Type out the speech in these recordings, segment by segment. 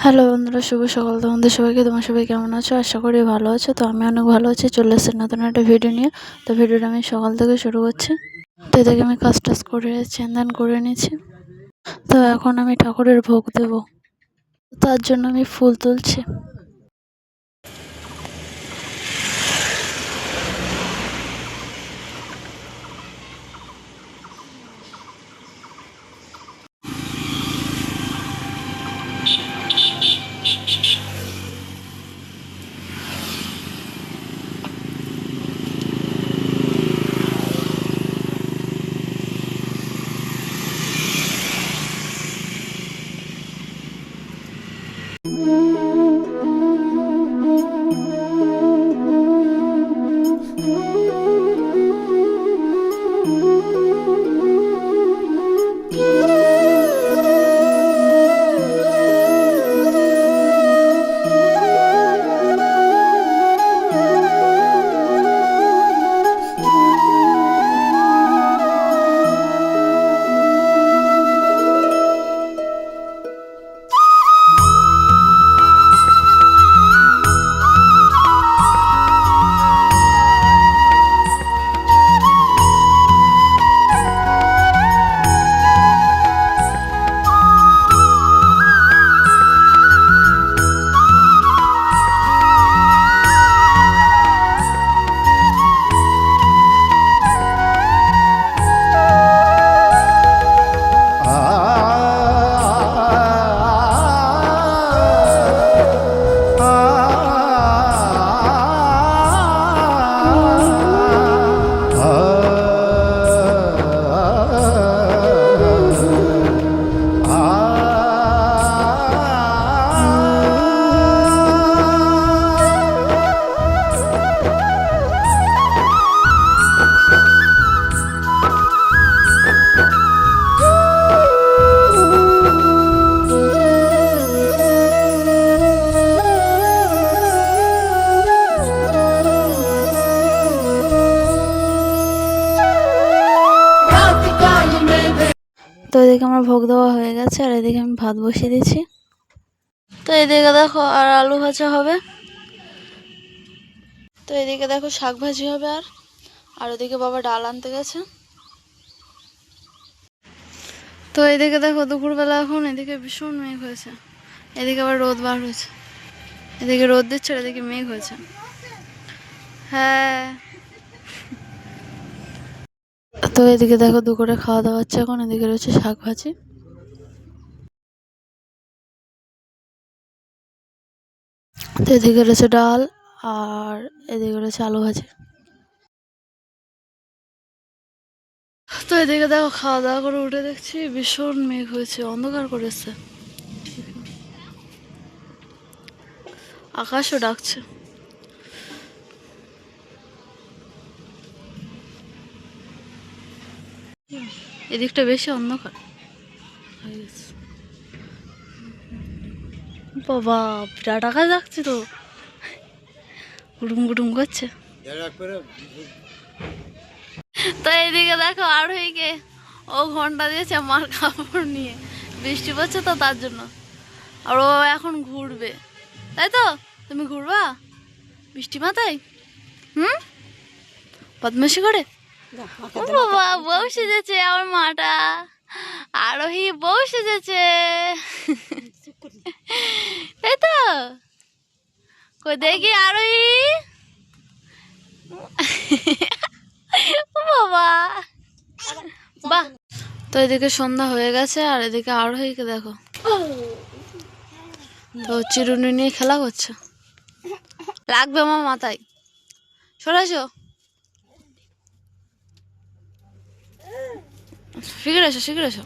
Hello বন্ধুরা, শুভ সকাল তোমাদের সবাইকে। তোমার সবাই কেমন আছো? আশা করি ভালো আছো। তো আমি অনেক ভালো আছি। চলে এসেছি নতুন একটা ভিডিও নিয়ে। তো ভিডিওটা আমি সকাল থেকে শুরু করছি। তো এদিকে আমি কাজ টাজ করে চেন্দান করে নিয়েছি। তো এখন আমি ঠাকুরের ভোগ দেব, তার জন্য আমি ফুল তুলছি। তো এদিকে আমার ভোগ দেওয়া হয়ে গেছে, আর এদিকে আমি ভাত বসিয়ে দিয়েছি। তো এদিকে দেখো আর আলু ভাজা হবে। তো এদিকে দেখো শাক ভাজি হবে। আর ওদিকে বাবা ডাল আনতে গেছে। তো এদিকে দেখো দুপুরবেলা এখন এদিকে ভীষণ মেঘ হয়েছে। এদিকে আবার রোদ বার হয়েছে। এদিকে রোদ দিচ্ছে আর এদিকে মেঘ হয়েছে। হ্যাঁ, তো এদিকে দেখো দুপুরে খাওয়া দাওয়া হচ্ছে এখন। এদিকে রয়েছে শাক ভাজি। তো এদিকে রয়েছে ডাল, আর এদিকে রয়েছে আলু ভাজি। তো এদিকে দেখো খাওয়া দাওয়া করে উঠে দেখছি ভীষণ মেঘ হয়েছে, অন্ধকার করেছে, আকাশও ডাকছে। এদিকটা বেশি অন্ধকার হয়ে গেছে। বাবা বিরাট আকাশ ডাকছে তো, গুটুম গুটুম করছে। তো এইদিকে দেখো আরোহীকে ও ঘন্টা দিয়েছে মার কাপড় নিয়ে, বৃষ্টি পড়ছে তো তার জন্য। আর ও এখন ঘুরবে, তাই তো? তুমি ঘুরবা বৃষ্টি মাথায়? বদমাশি করে। বাবা বউ সেজেছে আমার মাটা, আরোহী বউ সেজেছে, তাই তো? কই দেখি আরোহী। বাবা বাহ। তো এদিকে সন্ধ্যা হয়ে গেছে, আর এদিকে আরোহীকে দেখো তো চিরুনি নিয়ে খেলা করছে। লাগবে আমার মাথায়, সরাসো, শিখে এসো শিখে এসো।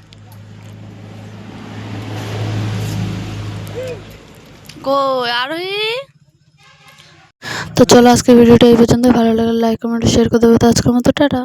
কই আরোহী? তো চলো আজকে ভিডিওটা এই পর্যন্ত। ভালো লাগলে লাইক কমেন্ট শেয়ার করে দেবো। তো আজকের মতো টাটা।